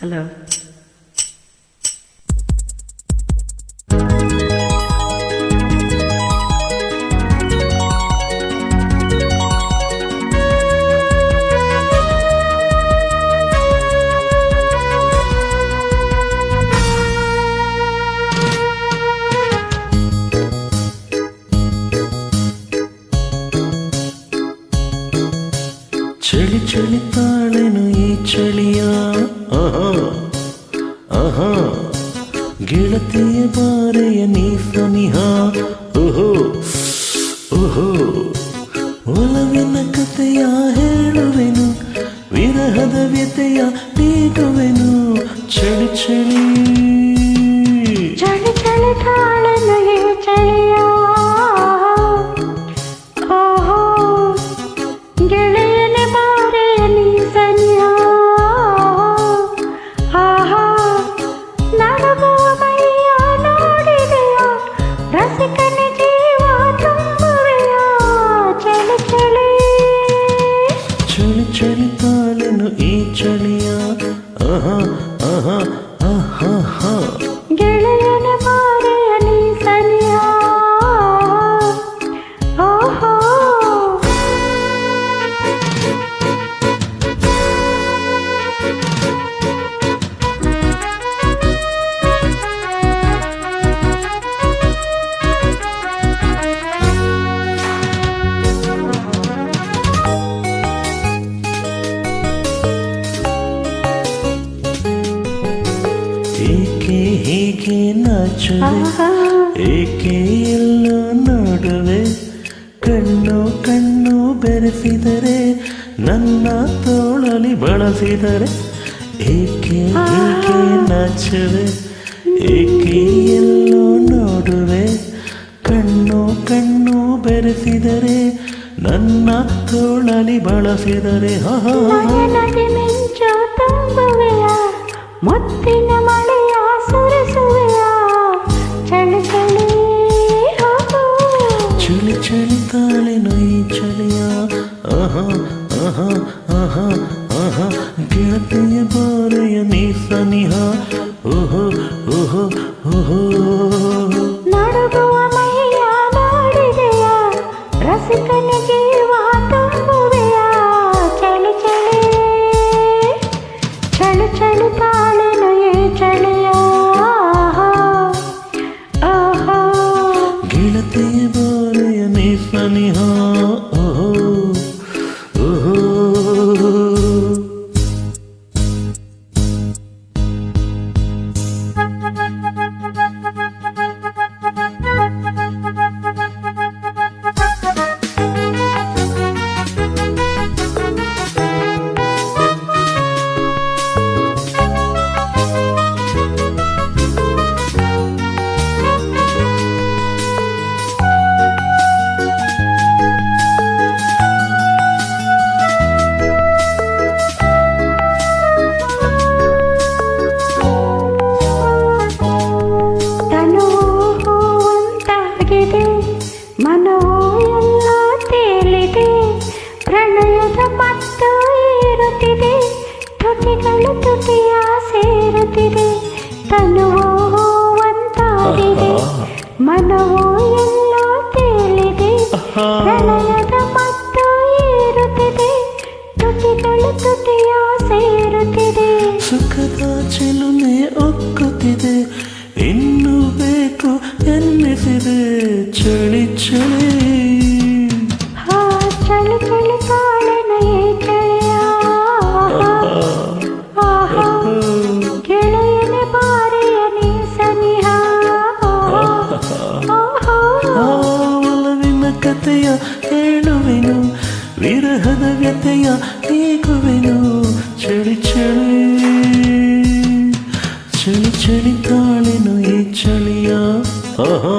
Hello. ಚಳಿ ಚಳಿ ತಾಳೆನು ಈ ಚಳಿಯ ಆಹಾ ಆಹಾ ಗೆಳತಿಯ ಬಾರೆಯ ನೀ ಸನಿಹ ಓಹೋ ಓಹೋ ಒಲವಿನ ಕಥೆಯ ಹೇಳುವೆನು ವಿರಹದ ವ್ಯತೆಯ ನೀಗುವೆನು ಚಳಿ ಚಳಿ ಚಳಿ ಚಳಿ ತಾಳೆನು ಈ ಚಳಿಯ ಚಳಿ ಚಳಿ ತಾಳೆನು ಈ ಚಳಿಯ ಆಹಾ ಆಹಾ ಆಹಾ ಹಾ ಗೆಳೆಯನ ಬಾರೆಯ ನೀ ಸನಿಯ ಓಹೋ. ಏಕೆ ಹೀಗೆ ನಾಚುವೆ ಏಕೆ ಎಲ್ಲೋ ನೋಡುವೆ ಕಣ್ಣು ಕಣ್ಣು ಬೆರೆಸಿದರೆ ನನ್ನ ತೋಳಲಿ ಬಳಸಿದರೆ ಏಕೆ ಹೀಗೆ ನಾಚುವೆ ಏಕೆ ಎಲ್ಲೋ ನೋಡುವೆ ಕಣ್ಣು ಕಣ್ಣು ಬೆರೆಸಿದರೆ ನನ್ನ ತೋಳಲಿ ಬಳಸಿದರೆ ನದಿ ಮಿಂಚು ತುಂಬುವೆಯ ಮುತ್ತಿನ ಮಳೆಯ ಸುರಿಸುವೆಯ ಚಳಿ ಚಳಿ ಚಳಿ ಚಳಿ ತಾಳೆನು ಈ ಚಳಿಯ ಆಹಾ ಆಹಾ ಆಹಾ ಆಹಾ ಗೆಳತಿಯ ಬಾರೆಯ ನೀ ಸನಿಹ ಓಹೋ ಓಹೋ ಓಹೋ ನಡುಗುವ ಮೈಯ ನೋಡಿದೆಯ ರಸಿಕನ ಜೀವ ತುಂಬುವೆಯ ಚಳಿ ಚಳಿ ಚಳಿ ಚಳಿ ತಾಳೆನು ಈ ಚಳಿಯ ಆಹಾ ಗೆಳತಿಯ ಬಾರೆಯ ನೀ ಸನಿಹ ಓಹೋ ಓಹೋ ಮನವೋ ಎಲ್ಲ ತೇಲಿದೆ ಪ್ರಣಯದ ಮತ್ತು ಏರುತ್ತಿದೆ ತುಟಿಗಳು ತುಟಿಯ ಸೇರುತ್ತಿದೆ ತನುವೋ ಹೂವಂತಾಗಿದೆ ಮನವೋ ಎಲ್ಲ ತೇಲಿದೆ ಪ್ರಣಯದ ಮತ್ತು ಏರುತ್ತಿದೆ ತುಟಿಗಳು ತುಟಿಯ ಸೇರುತ್ತಿದೆ ಸುಖದ ಚಿಲುಮೆ ಒಕ್ಕುತ್ತಿದೆ ಇನ್ನು ಬೇಕು ಎನ್ನಿಸಿದೆ ಚಳಿ ಚಳಿ ಚಳಿ ಚಳಿ ತಾಳೆನು ಈ ಚಳಿಯ ಗೆಳೆಯನ ಬಾರೆಯ ನೀ ಸನಿಹ ಒಲವಿನ ಕಥೆಯ ಹೇಳುವೆನು ವಿರಹದ ವ್ಯತೆಯ ನೀಗುವೆನು ಚಳಿ ಚಳಿ ಚಳಿ ಚಳಿ ತಾಳೆನು ಈ ಚಳಿಯ ಆಹಾ